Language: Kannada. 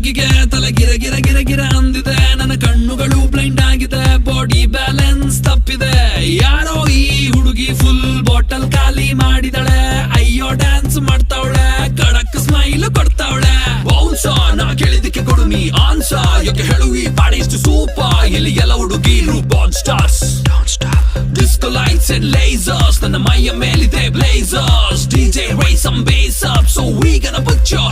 ಹುಡುಗಿಗೆ ತಲೆ ಗಿರ ಗಿರ ಗಿರ ಗಿರ ಅಂದಿದೆ, ನನ್ನ ಕಣ್ಣುಗಳು ಬ್ಲೈಂಡ್ ಆಗಿದೆ, ಬಾಡಿ ಬ್ಯಾಲೆನ್ಸ್ ತಪ್ಪಿದೆ. ಯಾರೋ ಈ ಹುಡುಗಿ ಫುಲ್ ಬಾಟಲ್ ಖಾಲಿ ಮಾಡಿದಳೆ, ಅಯ್ಯೋ ಡ್ಯಾನ್ಸ್ ಮಾಡ್ತಾವಳೆ, ಕಡಕ್ ಸ್ಮೈಲ್ ಕೊಡ್ತಾವಳೆ. ಬೌನ್ಸ ನಾ ಕೇಳಿದಕ್ಕೆ ಕೊಡು ನೀ ಆನ್ಸ, ಯಾಕೆ ಹೇಳು ಈ ಬಾಡಿ ಇಷ್ಟು ಸೂಪರ್, ಇಲ್ಲಿ ಎಲ್ಲ ಹುಡುಗಿರು ಬಾನ್ stars. Disco lights and lasers, ನನ್ನ ಮೈಯ ಮೇಲಿದೆ blazers. DJ raise some bass up, so we gonna put your